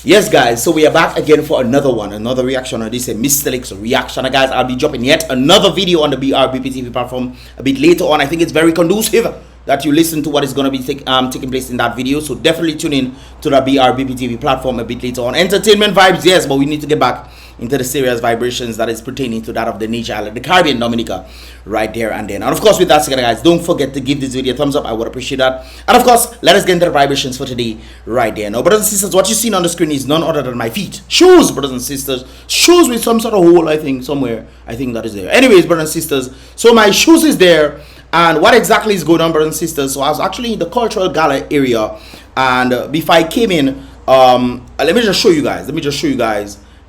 Yes, guys, so we are back again for another reaction on this Mystelics reaction. Guys, I'll be dropping yet another video on the BrBpTV platform a bit later on. I think it's very conducive that you listen to what is going to be taking place in that video, so definitely tune in to the BrBpTV platform a bit later on. Entertainment vibes, yes, but we need to get back into the serious vibrations that is pertaining to that of the nature island, the Caribbean, Dominica, right there and then. And of course, with that said, guys, don't forget to give this video a thumbs up. I would appreciate that. And of course, let us get into the vibrations for today right there. Now, brothers and sisters, what you've seen on the screen is none other than my feet. Shoes, brothers and sisters. Shoes with some sort of hole, I think, somewhere. I think that is there. Anyways, brothers and sisters, so my shoes is there. And what exactly is going on, brothers and sisters? So I was actually in the cultural gala area, and before I came in, let me just show you guys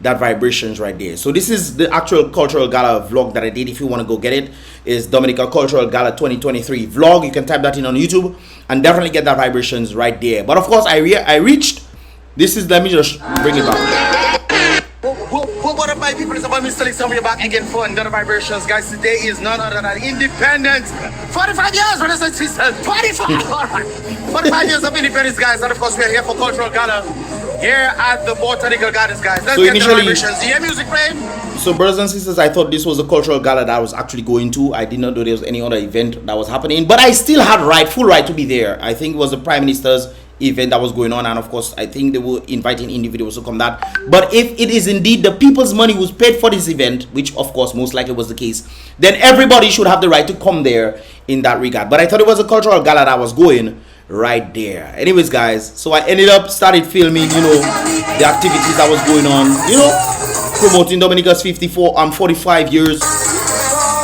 that vibrations right there. So this is the actual cultural gala vlog that I did. If you want to go get it, is Dominica Cultural Gala 2023 vlog. You can type that in on YouTube and definitely get that vibrations right there. But of course, I reached. This is, let me just bring it back. What up, my people? It's about Mystelics, and we're back again for another vibrations, guys. Today is none other than independence. 45 years, brothers and sisters. 25. All right. 45 years of independence, guys. And of course, we're here for cultural gala here at the Botanical Gardens, guys. Let's get the vibrations. You hear music playing? So, brothers and sisters, I thought this was a cultural gala that I was actually going to. I did not know there was any other event that was happening, but I still had full right to be there. I think it was the Prime Minister's event that was going on, and of course I think they were inviting individuals to come that. But if it is indeed the people's money was paid for this event, which of course most likely was the case, then everybody should have the right to come there in that regard. But I thought it was a cultural gala that was going right there. Anyways, guys, so I ended up started filming, you know, the activities that was going on, you know, promoting Dominica's 45 years,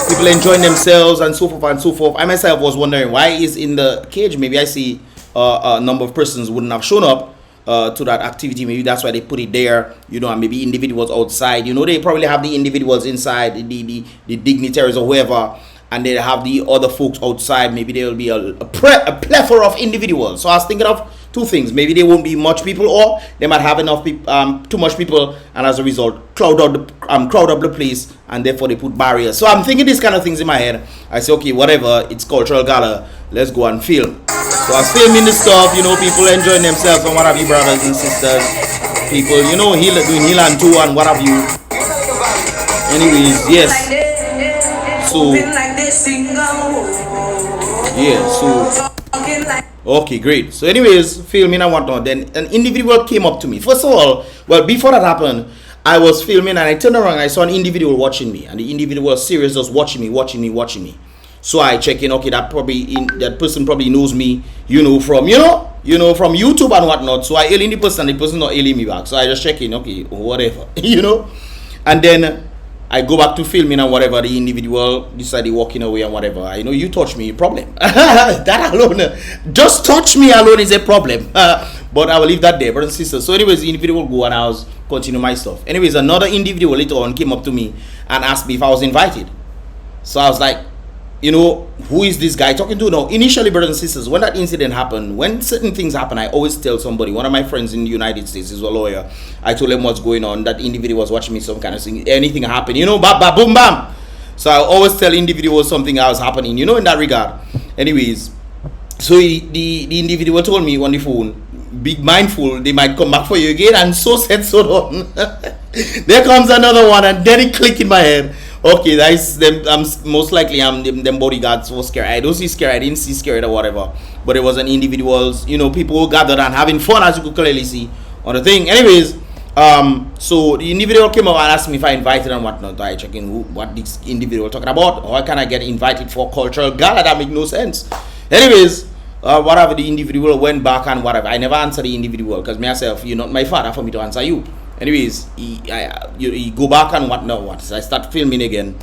people enjoying themselves and so forth and so forth. I myself was wondering why is in the cage. Maybe I see a number of persons wouldn't have shown up to that activity. Maybe that's why they put it there, you know, and maybe individuals outside, you know, they probably have the individuals inside, the dignitaries or whoever, and they have the other folks outside. Maybe there will be a plethora of individuals. So I was thinking of two things. Maybe there won't be much people, or they might have enough people, too much people, and as a result crowd up the place, and therefore they put barriers. So I'm thinking these kind of things in my head. I say, okay, whatever, it's cultural gala, let's go and film. So I was filming the stuff, you know, people enjoying themselves and what have you, brothers and sisters. People, you know, doing heal and two and what have you. Anyways, yes. So, yeah, so, okay, great. So anyways, filming and whatnot. Then an individual came up to me. First of all, well, before that happened, I was filming and I turned around and I saw an individual watching me. And the individual was serious, just watching me. So I check in, okay, that person probably knows me, you know, from from YouTube and whatnot. So I alien the person not alien me back. So I just check in, okay, whatever, you know. And then I go back to filming and whatever. The individual decided walking away and whatever. I know you touch me, problem. That alone, just touch me alone is a problem. But I will leave that there, brothers and sisters. So anyways, the individual go and I was continue my stuff. Anyways, another individual later on came up to me and asked me if I was invited. So I was like, you know, who is this guy talking to? No, initially, brothers and sisters, when that incident happened, when certain things happen, I always tell somebody. One of my friends in the United States is a lawyer. I told him what's going on. That individual was watching me, some kind of thing. Anything happened, you know, bam, boom, bam. So I always tell individuals something else happening, you know, in that regard. Anyways, so the individual told me on the phone, be mindful, they might come back for you again, and so said, so done. There comes another one, and then it clicked in my head. Okay, that is them. Most likely them bodyguards for SKERRIT. I don't see SKERRIT. I didn't see SKERRIT or whatever. But it was an individuals, you know, people who gathered and having fun, as you could clearly see on the thing. Anyways, so the individual came up and asked me if I invited and whatnot. I check in what this individual talking about. Why can I get invited for cultural gala? That make no sense. Anyways, whatever, the individual went back and whatever. I never answered the individual because myself, you're not my father for me to answer you. Anyways, he go back and whatnot. So I start filming again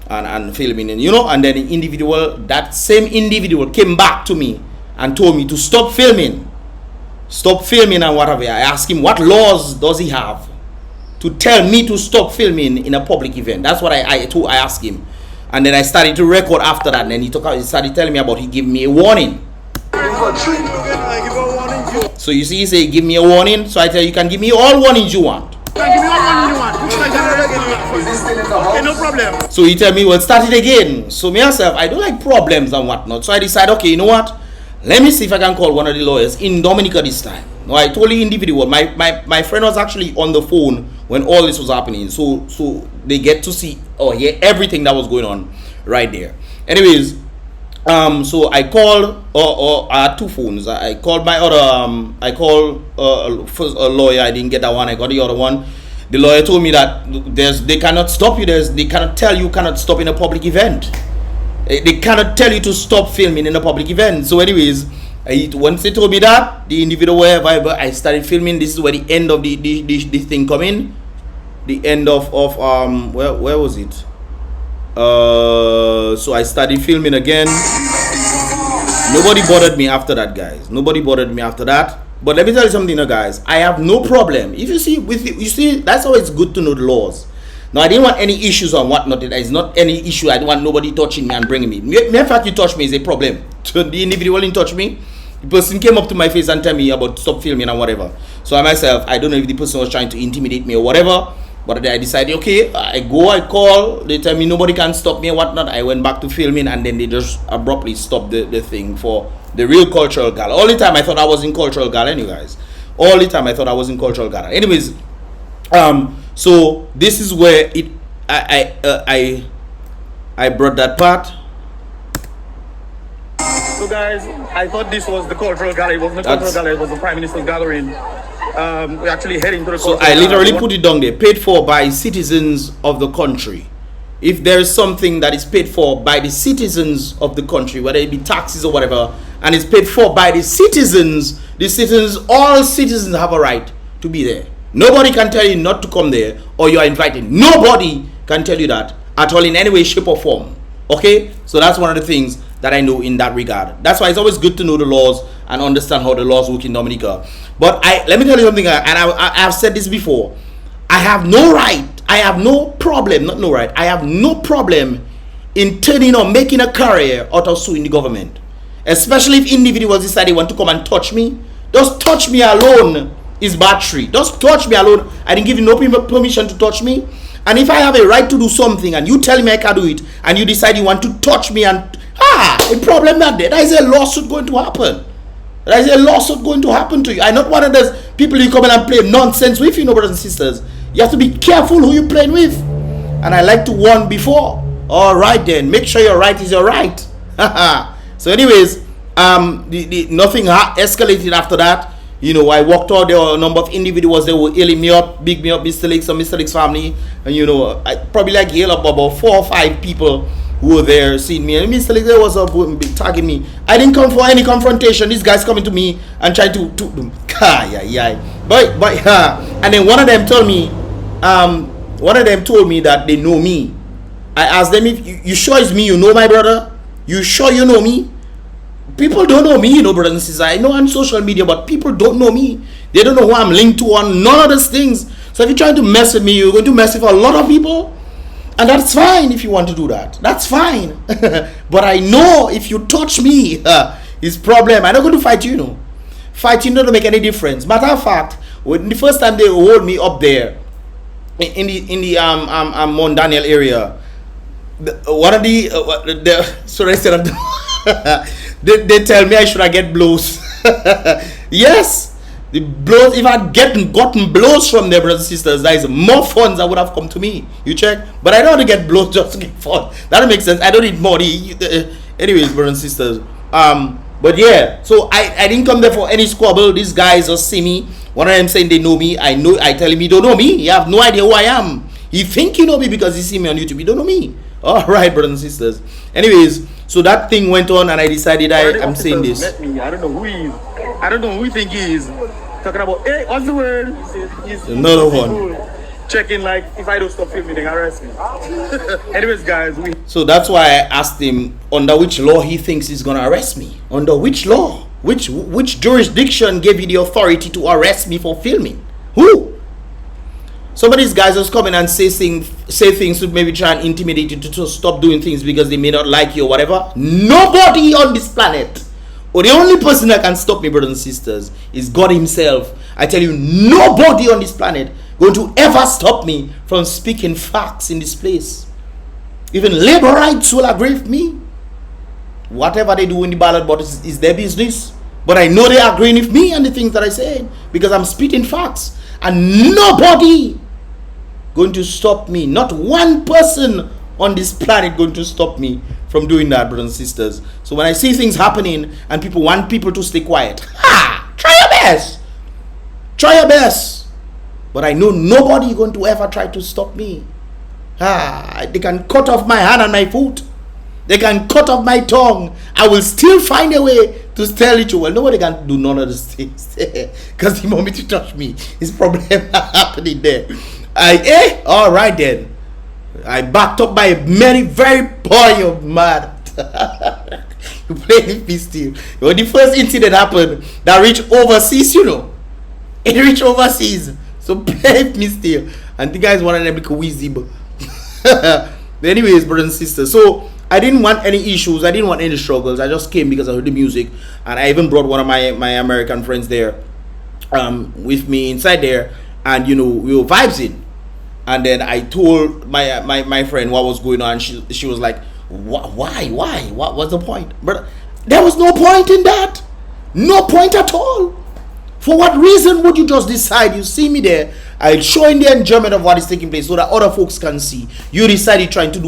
and filming, and you know, and then the individual, that same individual came back to me and told me to stop filming and whatever. I asked him what laws does he have to tell me to stop filming in a public event. That's what I asked him, and then I started to record after that. And then he started telling me about he gave me a warning. So you see, he say give me a warning. So I tell you can give me all warnings you want. Give me all warnings you want. Okay, no problem. So he tell me, well, start it again. So myself, I don't like problems and whatnot. So I decide, okay, you know what? Let me see if I can call one of the lawyers in Dominica this time. No, I told the individual. My friend was actually on the phone when all this was happening. So they get to see or hear everything that was going on right there. Anyways, so I called or I had two phones. I called my other I called first a lawyer. I didn't get that one. I got the other one. The lawyer told me that they cannot stop you. They cannot tell you cannot stop in a public event. They cannot tell you to stop filming in a public event. So anyways, once they told me that, the individual wherever I started filming. This is where the end of the thing come in. The end of where was it? So I started filming again. Nobody bothered me after that, guys. Nobody bothered me after that. But let me tell you something, guys. I have no problem. If you see, that's always good to know the laws. Now, I didn't want any issues or whatnot. There is not any issue. I don't want nobody touching me and bringing me. The fact you touch me is a problem. So the individual didn't touch me. The person came up to my face and tell me about stop filming and whatever. So I myself, I don't know if the person was trying to intimidate me or whatever. But I decided, okay, I call. They tell me nobody can stop me or whatnot. I went back to filming and then they just abruptly stopped the thing for the real cultural gala. All the time I thought I was in cultural gala anyway, guys. All the time I thought I was in cultural gala. Anyways, so this is where I brought that part. So guys, I thought this was the cultural gala. It wasn't the cultural gala. It was the Prime Minister's gathering. We're actually heading to the so I literally put it down there, paid for by citizens of the country. If there is something that is paid for by the citizens of the country, whether it be taxes or whatever, and it's paid for by the citizens, all citizens have a right to be there. Nobody can tell you not to come there or you are invited. Nobody can tell you that at all in any way, shape or form. Okay, so that's one of the things that I know in that regard. That's why it's always good to know the laws and understand how the laws work in Dominica. But let me tell you something, and I have said this before. I have no right, I have no problem, not no right, I have no problem in turning or making a career out of suing the government. Especially if individuals decide they want to come and touch me. Just touch me alone is battery. Just touch me alone. I didn't give you no permission to touch me. And if I have a right to do something and you tell me I can't do it, and you decide you want to touch me, and a problem not there. There is a lawsuit going to happen. There is a lawsuit going to happen to you. I'm not one of those people you come in and play nonsense with, brothers and sisters. You have to be careful who you're playing with. And I like to warn before. All right then, make sure your right is your right. So anyways, nothing escalated after that. I walked out. There were a number of individuals that were hailing me up, big me up, Mystelics and Mystelics family. And I probably hail up about 4 or 5 people who were there seeing me. And Mystelics, there was up tagging me. I didn't come for any confrontation. These guys coming to me and trying to but and then one of them told me that they know me. I asked them, if you sure it's me, you know my brother? You sure you know me? People don't know me, brothers and sisters. I know on social media, but people don't know me. They don't know who I'm linked to on none of those things. So if you're trying to mess with me, you're going to mess with a lot of people. And that's fine if you want to do that. That's fine. But I know if you touch me, it's problem. I'm not going to fight you, Fighting doesn't make any difference. Matter of fact, when the first time they hold me up there in the Mount Daniel area, one of the sorry, I said they tell me I should have get blows. Yes, the blows. If I had gotten blows from their brothers and sisters, there is more funds that would have come to me. You check, but I don't want to get blows just to get fun. That makes sense. I don't need money. Anyways, brothers and sisters. But yeah, so I didn't come there for any squabble. These guys just see me. One of them saying they know me. I tell him you don't know me. You have no idea who I am. You think you know me because you see me on YouTube. You don't know me. All right, brothers and sisters. Anyways, so that thing went on, and I decided I'm saying this. Met me. I don't know who he is. I don't know who he think he is. Talking about, hey, what's the word? He's another one. Checking like if I don't stop filming, they arrest me. Anyways, guys, so that's why I asked him under which law he thinks he's gonna arrest me. Under which law? Which jurisdiction gave you the authority to arrest me for filming? Who? Some of these guys just come in and say things to maybe try and intimidate you to stop doing things because they may not like you or whatever. Nobody on this planet, or the only person that can stop me, brothers and sisters, is God himself. I tell you, nobody on this planet going to ever stop me from speaking facts in this place. Even labor rights will agree with me. Whatever they do in the ballot box is their business. But I know they're agreeing with me and the things that I said because I'm spitting facts. And nobody going to stop me. Not one person on this planet going to stop me from doing that, brothers and sisters. So when I see things happening and people want people to stay quiet, try your best. Try your best. But I know nobody going to ever try to stop me. They can cut off my hand and my foot. They can cut off my tongue. I will still find a way to tell it to you. Well, nobody can do none of these things. Because he want me to touch me. It's problem happening there. Alright then. I backed up by many very boy, you're mad. You play with me still. When the first incident happened, that reached overseas, you know. It reached overseas. So play with me still. And the guys wanted to make a wheezy. But anyways, brothers and sisters. So I didn't want any issues. I didn't want any struggles. I just came because I heard the music. And I even brought one of my American friends there with me inside there. And, you know, we were vibing. And then I told my friend what was going on. She was like, why? What was the point? But there was no point in that. No point at all. For what reason would you just decide? You see me there, I'll show in the enjoyment of what is taking place so that other folks can see. You decided trying to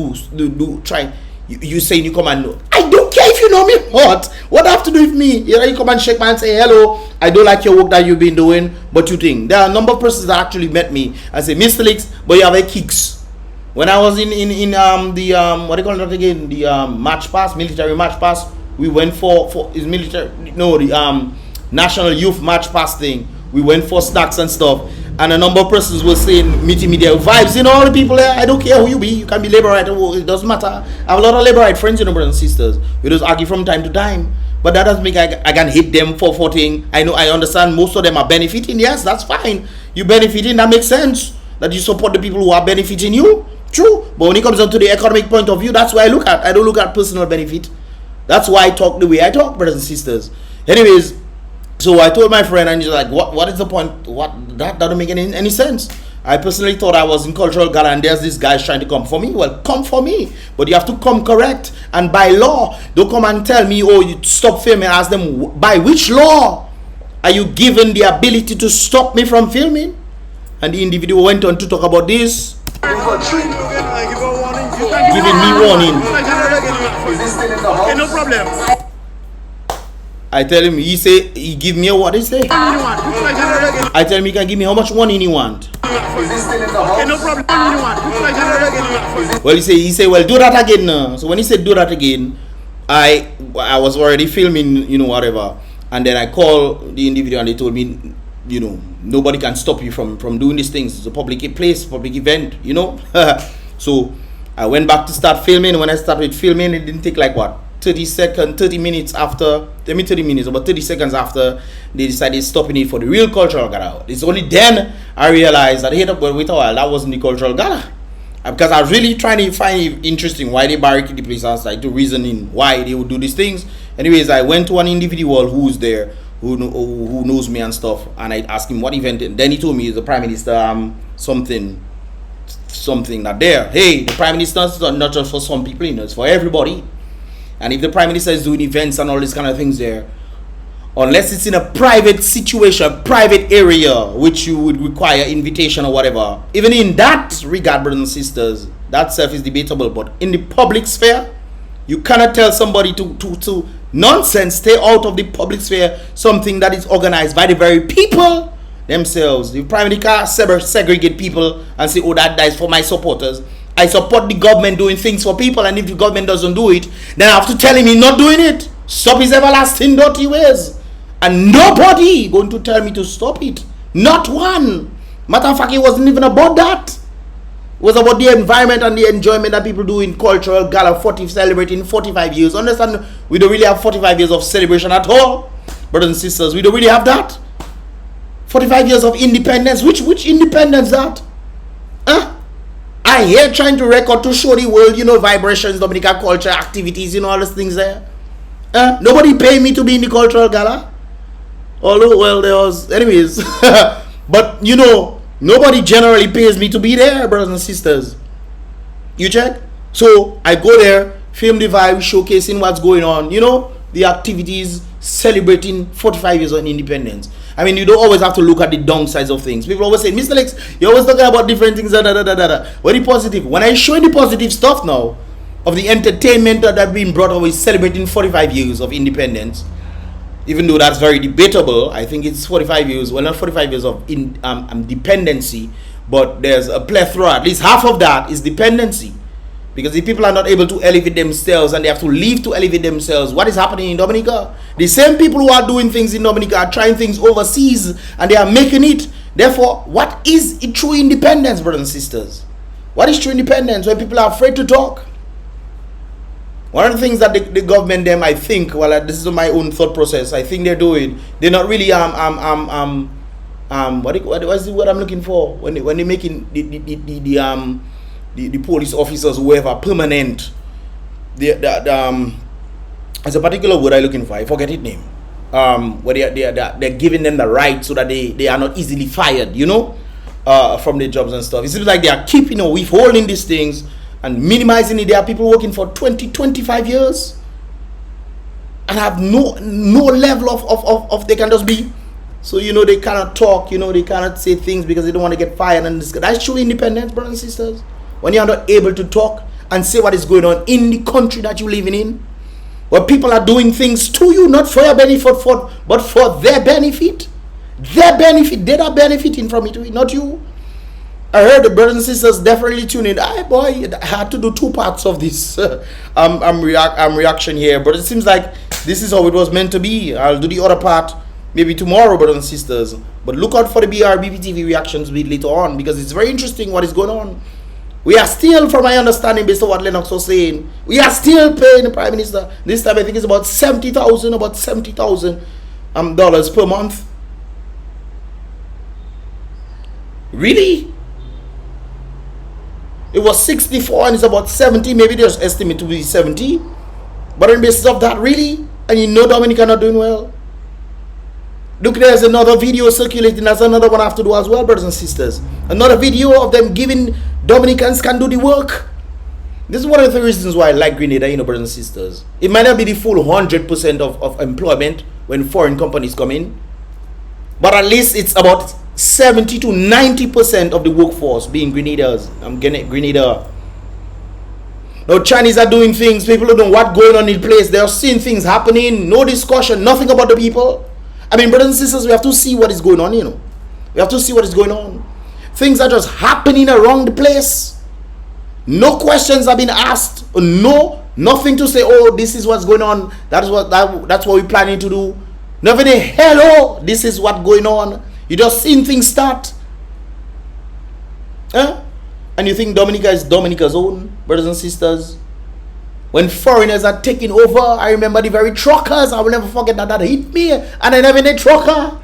you saying you come and know. I don't care if you know me what. What have to do with me? You know, you come and shake my hand and say, hello, I don't like your work that you've been doing, but you think. There are a number of persons that actually met me and say, Mystelics, but you have a kicks. When I was in the what do you call it again? The march pass, military march pass, we went for is military the National Youth March Pass thing. We went for snacks and stuff. And a number of persons were saying, meeting me there, vibes, you know, all the people there, I don't care who you be, you can be Labourite, it doesn't matter. I have a lot of Labourite friends, you know, brothers and sisters. We just argue from time to time. But that doesn't mean I can hit them for thing. I know, I understand most of them are benefiting. Yes, that's fine. You benefiting, that makes sense. That you support the people who are benefiting you. True. But when it comes down to the economic point of view, that's what I look at. I don't look at personal benefit. That's why I talk the way I talk, brothers and sisters. Anyways, so I told my friend, and he's like, what is the point? What, that doesn't make any sense. I personally thought I was in cultural gala and there's this guy trying to come for me. Well, come for me, but you have to come correct. And by law, don't come and tell me, oh, you stop filming. Ask them, by which law are you given the ability to stop me from filming? And the individual went on to talk about this. Giving me warning. Okay, no problem. I tell him, he say, he give me a what he say? I tell him he can give me how much warning he want. Okay, no problem. Well, he say, well, do that again. So when he said do that again, I was already filming, you know, whatever. And then I called the individual and they told me, you know, nobody can stop you from doing these things. It's a public place, public event, you know. So I went back to start filming. When I started filming, it didn't take like what? 30 minutes after, 30 minutes, about 30 seconds after they decided stopping it for the real cultural gala. It's only then I realized that, hey, wait a while, that wasn't the cultural gala. Because I was really trying to find it interesting why they barricade the place outside, to reasoning why they would do these things. Anyways, I went to an individual who's there, who knows me and stuff, and I asked him what event, and then he told me the Prime Minister, something that there. Hey, the Prime Minister is not just for some people, you know, it's for everybody. And if the Prime Minister is doing events and all these kind of things there, unless it's in a private situation, private area, which you would require invitation or whatever, even in that regard, brothers and sisters, that self is debatable. But in the public sphere, you cannot tell somebody to nonsense, stay out of the public sphere, something that is organized by the very people themselves. The Prime Minister segregate people and say, oh, that is for my supporters. I support the government doing things for people, and if the government doesn't do it, then I have to tell him he's not doing it. Stop his everlasting dirty ways. And nobody going to tell me to stop it. Not one. Matter of fact, it wasn't even about that. It was about the environment and the enjoyment that people do in cultural gala, celebrating 45 years. Understand, we don't really have 45 years of celebration at all. Brothers and sisters, we don't really have that. 45 years of independence. Which independence that? Huh? I here trying to record to show the world, you know, vibrations, Dominica culture, activities, you know, all those things there. Nobody paid me to be in the cultural gala. Although, well, there was, anyways. But, you know, nobody generally pays me to be there, brothers and sisters. You check? So, I go there, film the vibe, showcasing what's going on, you know, the activities, celebrating 45 years of independence. I mean, you don't always have to look at the downsides of things. People always say, Mr. Lex, you're always talking about different things, What the positive? When I show you the positive stuff now, of the entertainment that have been brought over celebrating 45 years of independence, even though that's very debatable, I think it's 45 years, well, not 45 years of dependency, but there's a plethora, at least half of that is dependency. Because the people are not able to elevate themselves and they have to leave to elevate themselves. What is happening in Dominica? The same people who are doing things in Dominica are trying things overseas and they are making it. Therefore, what is true independence, brothers and sisters? What is true independence when people are afraid to talk? One of the things that the government, them, I think, well, this is my own thought process, I think they're doing, they're not really, what's the word I'm looking for? When they're making the police officers, whoever, permanent, there's a particular word I'm looking for, I forget its name, where they're giving them the right so that they are not easily fired, you know, from their jobs and stuff. It seems like they are keeping or withholding these things and minimizing it. There are people working for 20-25 years and have no level of they can just be, so you know, they cannot talk, you know, they cannot say things because they don't want to get fired. And that's true independence, brothers and sisters. When you're not able to talk and say what is going on in the country that you're living in, where people are doing things to you, not for your benefit, but for their benefit. Their benefit, they are benefiting from it, not you. I heard the brothers and sisters definitely tune in. I had to do two parts of this reaction here, but it seems like this is how it was meant to be. I'll do the other part maybe tomorrow, brothers and sisters. But look out for the BrBpTV reactions later on, because it's very interesting what is going on. We are still, from my understanding, based on what Lennox was saying, we are still paying the Prime Minister. This time I think it's about $70,000 dollars per month. Really? It was 64 and it's about 70. Maybe there's estimate to be 70. But on the basis of that, really? And you know Dominica not doing well? Look, there's another video circulating. That's another one I have to do as well, brothers and sisters. Another video of them giving Dominicans can do the work. This is one of the reasons why I like Grenada, you know, brothers and sisters. It might not be the full 100% of employment when foreign companies come in, but at least it's about 70 to 90% of the workforce being Grenadians. Grenada. Now Chinese are doing things, people don't know what's going on in place. They are seeing things happening, no discussion, nothing about the people. I mean, brothers and sisters, we have to see what is going on, you know. We have to see what is going on. Things are just happening around the place. No questions have been asked. Nothing to say, oh, this is what's going on. That's what we're planning to do. Nothing, hello, this is what's going on. You just seen things start. And you think Dominica is Dominica's own, brothers and sisters? When foreigners are taking over, I remember the very truckers. I will never forget that hit me. And I never had a trucker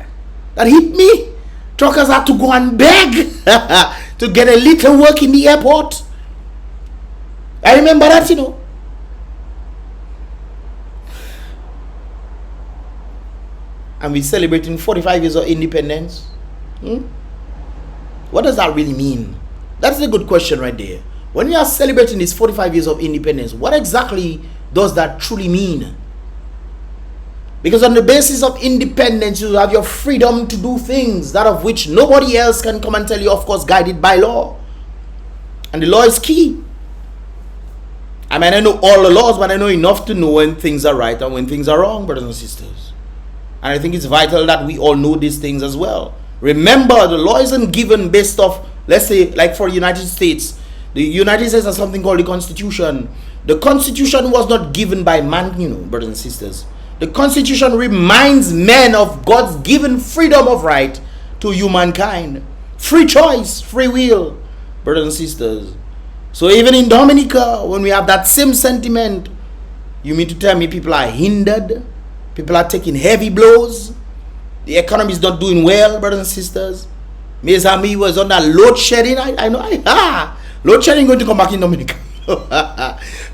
that hit me. Truckers had to go and beg to get a little work in the airport. I remember that, you know. And we're celebrating 45 years of independence. What does that really mean? That's a good question right there. When we are celebrating these 45 years of independence, what exactly does that truly mean? Because on the basis of independence, you have your freedom to do things, that of which nobody else can come and tell you, of course, guided by law. And the law is key. I mean, I know all the laws, but I know enough to know when things are right and when things are wrong, brothers and sisters. And I think it's vital that we all know these things as well. Remember, the law isn't given based off, let's say, like for the United States. The United States has something called the Constitution. The Constitution was not given by man, you know, brothers and sisters. The Constitution reminds men of God's given freedom of right to humankind. Free choice, free will, brothers and sisters. So even in Dominica, when we have that same sentiment, you mean to tell me people are hindered? People are taking heavy blows? The economy is not doing well, brothers and sisters? Ms. Ami was on that load shedding. I know. Load shedding going to come back in Dominica.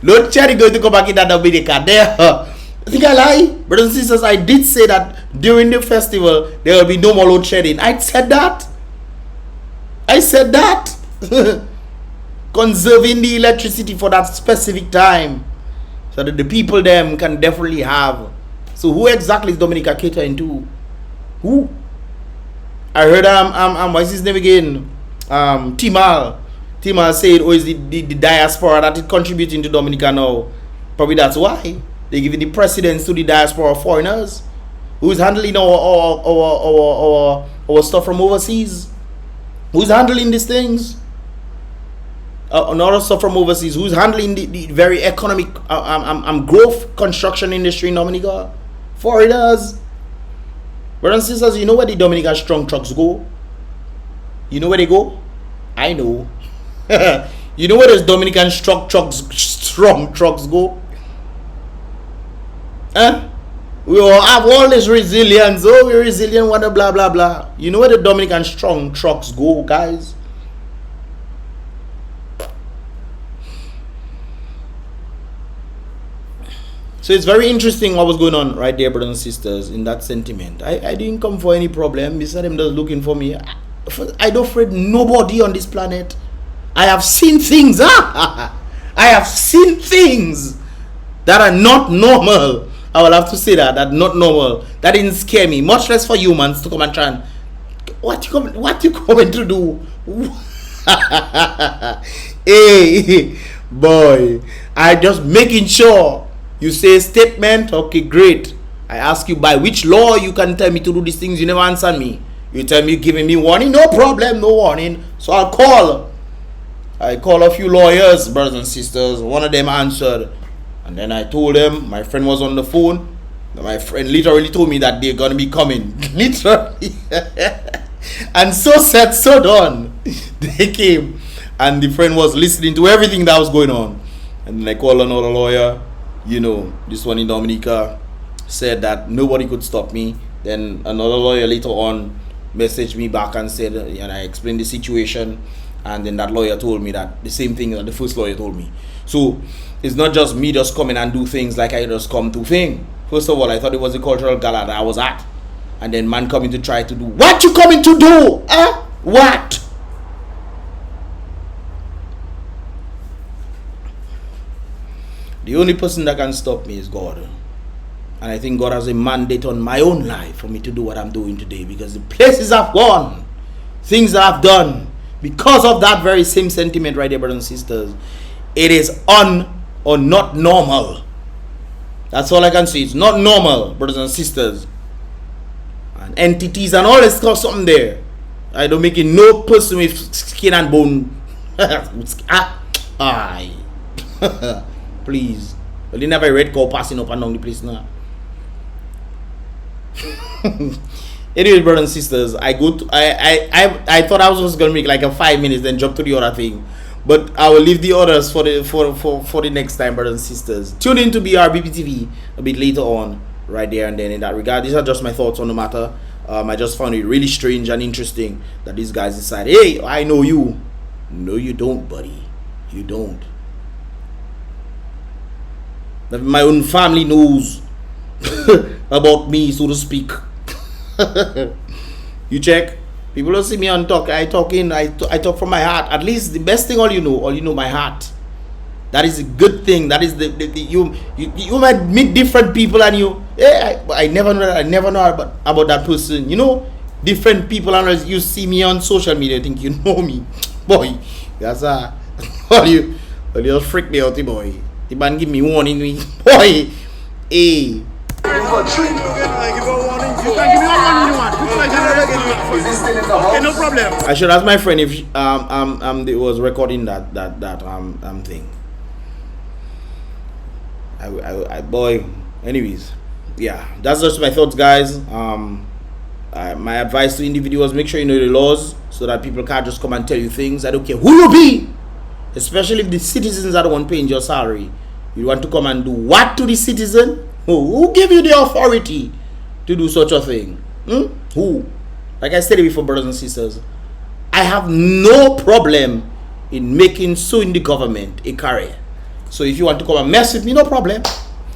Load shedding going to come back in that Dominica. There. I think I lie. Brothers and sisters, I did say that during the festival, there will be no more load shedding. I said that. Conserving the electricity for that specific time. So that the people them can definitely have So who exactly is Dominica catering to? Who? I heard what's his name again? Timal said, oh, it's the diaspora that is contributing to Dominica now. Probably that's why they give the precedence to the diaspora foreigners. Who's handling our stuff from overseas? Who's handling these things? Another stuff from overseas. Who's handling the very economic growth construction industry in Dominica? Foreigners. Brothers and sisters, you know where the Dominica strong trucks go? You know where they go? I know. You know where those Dominican strong trucks go? Huh? We all have all this resilience. Oh, we're resilient, what blah blah blah. You know where the Dominican strong trucks go, guys? So it's very interesting what was going on right there, brothers and sisters, in that sentiment. I didn't come for any problem. Mr. Them just looking for me. I don't afraid nobody on this planet. I have seen things. I have seen things that are not normal. I will have to say that not normal. That didn't scare me. Much less for humans to come and try and what you coming to do? Hey boy, I just making sure you say statement. Okay, great. I ask you by which law you can tell me to do these things. You never answer me. You tell me giving me warning. No problem, no warning. So I call a few lawyers, brothers and sisters. One of them answered. And then I told them, my friend was on the phone. My friend literally told me that they're going to be coming. Literally. And so said, so done. They came. And the friend was listening to everything that was going on. And then I called another lawyer. You know, this one in Dominica said that nobody could stop me. Then another lawyer later on messaged me back and said, and I explained the situation. And then that lawyer told me that the same thing that the first lawyer told me. So it's not just me just coming and do things like I just come to thing. First of all, I thought it was a cultural gala that I was at. And then man coming to try to do, what you coming to do? Huh? What? The only person that can stop me is God. And I think God has a mandate on my own life for me to do what I'm doing today. Because the places I've gone, things that I've done, because of that very same sentiment right there, brothers and sisters, it is or not normal. That's all I can say. It's not normal, brothers and sisters. And entities and all this stuff, something there. I don't make it no person with skin and bone. Aye. Please. Well, you never red cow passing up and down the place now. Anyway, brothers and sisters, I thought I was just gonna make like a 5 minutes, then jump to the other thing. But I will leave the others for the next time, brothers and sisters. Tune in to BrBpTV a bit later on, right there and then. In that regard, these are just my thoughts on the matter. I just found it really strange and interesting that these guys decided, hey, I know you. No, you don't, buddy. You don't. That my own family knows about me, so to speak. You check. People don't see me on talk. I talk from my heart. At least the best thing all you know my heart. That is a good thing. That is you might meet different people and I never know that. I never know about that person. You know, different people, and you see me on social media, think you know me. Boy, that's all you just freak me out, boy. The man give me warning, boy. Hey. Okay, no problem. I should ask my friend if it was recording that thing. I boy. Anyways, yeah, that's just my thoughts, guys. My advice to individuals: make sure you know the laws so that people can't just come and tell you things. I don't care who you be, especially if the citizens are the one paying your salary. You want to come and do what to the citizen? Who gave you the authority to do such a thing? Who? Like I said before, brothers and sisters, I have no problem in suing the government a career. So if you want to come and mess with me, no problem.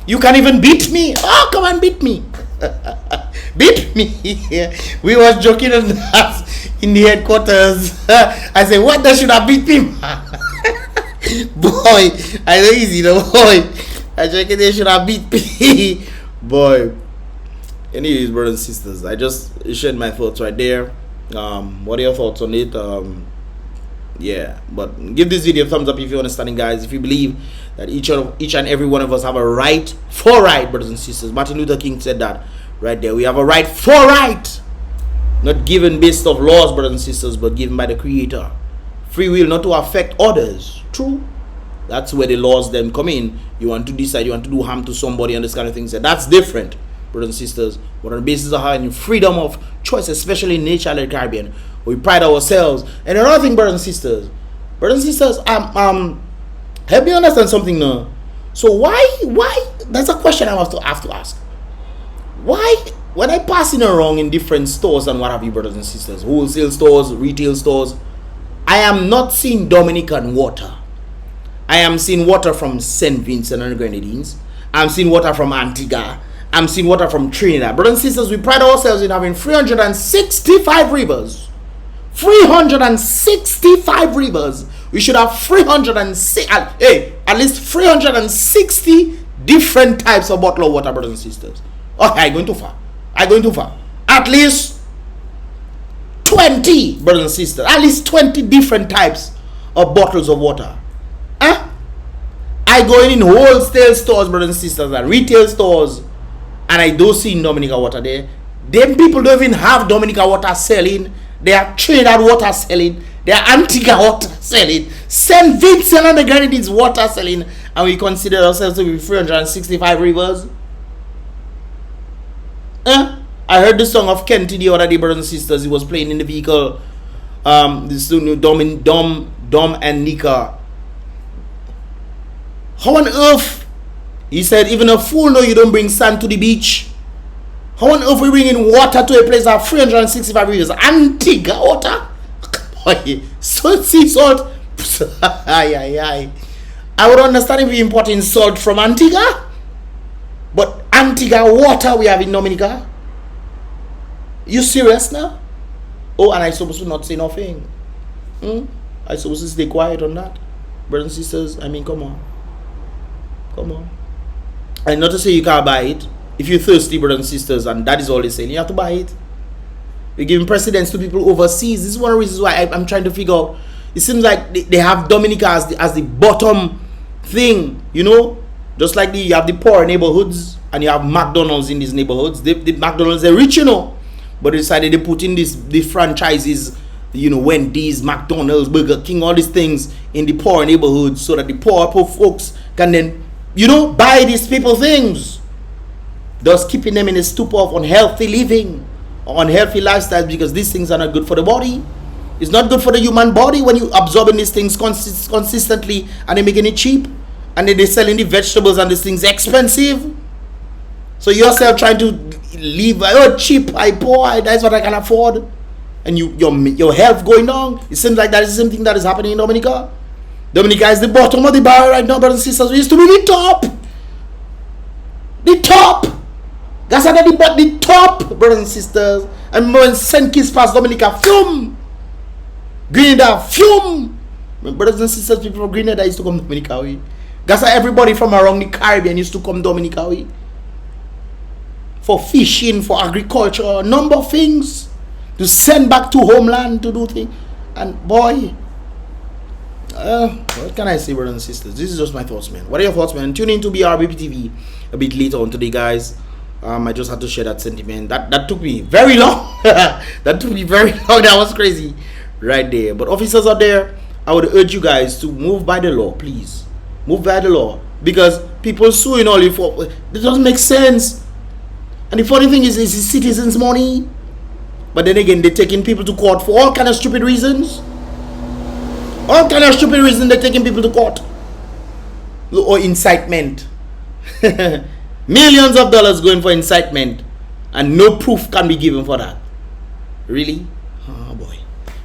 You can even beat me. Oh, come and beat me. Beat me. We was joking on that in the headquarters. I said, what the should I beat me? Boy, I know easy though, boy. I check they should have beat me. Boy, Anyways, brothers and sisters, I just shared my thoughts right there. What are your thoughts on it? Yeah, but give this video a thumbs up if you're understanding, guys. If you believe that each and every one of us have a right for right, brothers and sisters. Martin Luther King said that right there. We have a right for right, not given based of laws, brothers and sisters, but given by the Creator. Free will not to affect others. True. That's where the laws then come in. You want to decide you want to do harm to somebody and this kind of thing. So that's different, brothers and sisters. But on the basis of having freedom of choice, especially in nature like the Caribbean, we pride ourselves. And another thing, brothers and sisters, help me understand something now. So why? That's a question I have to ask. Why, when I passing around in different stores and what have you, brothers and sisters, wholesale stores, retail stores, I am not seeing Dominican water. I am seeing water from St. Vincent and the Grenadines. I'm seeing water from Antigua. I'm seeing water from Trinidad. Brothers and sisters, we pride ourselves in having 365 rivers. 365 rivers. We should have 306, at least 360 different types of bottle of water, brothers and sisters. Okay, I'm going too far. At least 20, brothers and sisters. At least 20 different types of bottles of water. I go in wholesale stores, brothers and sisters, and retail stores, and I don't see Dominica water there. Them people don't even have Dominica water selling. They are Trinidad water selling. They are Antigua water selling. St. Vincent and the Grenadines water selling. And we consider ourselves to be 365 rivers. I heard the song of Kenty the other day, brothers and sisters. He was playing in the vehicle. This new Dom and Nika. How on earth? He said, even a fool know you don't bring sand to the beach. How on earth we bring in water to a place of 365 rivers? Antigua water? Salt, sea salt. I would understand if we importing salt from Antigua. But Antigua water we have in Dominica? You serious now? Oh, and I supposed to not say nothing. I supposed to stay quiet on that. Brothers and sisters, I mean, come on. And not to say you can't buy it. If you're thirsty, brothers and sisters, and that is all they're saying, you have to buy it. We're giving precedence to people overseas. This is one of the reasons why I'm trying to figure out. It seems like they have Dominica as the bottom thing, you know? Just like you have the poor neighborhoods and you have McDonald's in these neighborhoods. The McDonald's, they're rich, you know? But they decided they put in the franchises, you know, Wendy's, McDonald's, Burger King, all these things in the poor neighborhoods so that the poor folks can then, you know, buy these people things, thus keeping them in a stupor of unhealthy living or unhealthy lifestyles, because these things are not good for the body. It's not good for the human body when you absorbing these things consistently and they're making it cheap, and then they're selling the vegetables and these things expensive. So yourself trying to live cheap, I poor, that's what I can afford, and your health going down. It seems like that is the same thing that is happening in Dominica. Dominica is the bottom of the bar right now, brothers and sisters. We used to be the top. That's not the top, brothers and sisters. And when St. Kitts past Dominica, fume. Grenada, fume. When brothers and sisters, people from Grenada used to come to Dominica. That's why everybody from around the Caribbean used to come to Dominica. For fishing, for agriculture, a number of things. To send back to homeland to do things. And boy, what can I say, brothers and sisters? This is just my thoughts, man. What are your thoughts, man? Tune in to BrBpTV a bit later on today, guys. I just had to share that sentiment. That took me very long. That was crazy right there. But officers out there, I would urge you guys to move by the law, please. Move by the law. Because people suing all you for, it doesn't make sense. And the funny thing is it's citizens' money. But then again, they're taking people to court for all kind of stupid reasons. All kind of stupid reasons they're taking people to court. Or incitement. Millions of dollars going for incitement. And no proof can be given for that. Really? Oh boy.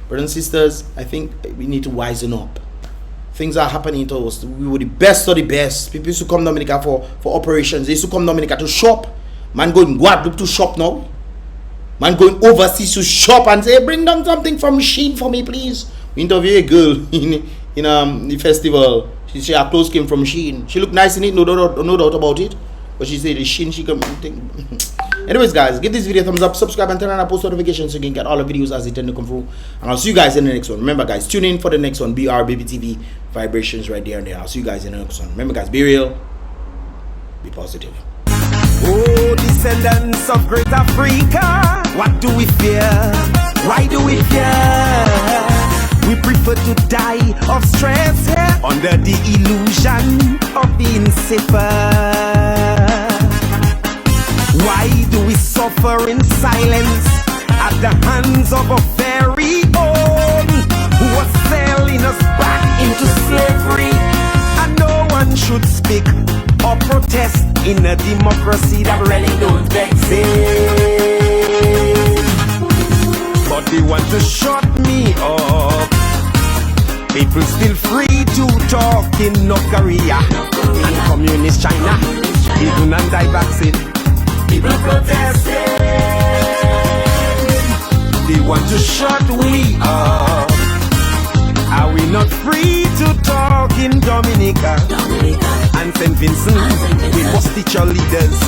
Brothers and sisters, I think we need to wisen up. Things are happening to us. We were the best of the best. People used to come to Dominica for operations. They used to come to Dominica to shop. Man going Guadeloupe to shop now. Man going overseas to shop and say, bring down something from Shein for me, please. We interview a girl in the festival. She her clothes came from Shein. She looked nice in it, no doubt about it. But she said the Shein she come think Anyways, guys, give this video a thumbs up, subscribe, and turn on our post notifications so you can get all the videos as they tend to come through. And I'll see you guys in the next one. Remember, guys, tune in for the next one. BrBpTV vibrations right there and there. I'll see you guys in the next one. Remember, guys, be real, be positive. Oh, descendants of great Africa, what do we fear? Why do we fear? We prefer to die of stress here under the illusion of being safer. Why do we suffer in silence at the hands of a very own who was selling us back into slavery? And no one should speak or protest in a democracy that really don't exist. But they want to shut me up. People still free to talk in North Korea and communist China, even anti-vaccine. People protesting. They want to shut we up. Are we not free to talk in Dominica and St. Vincent? We must teach our leaders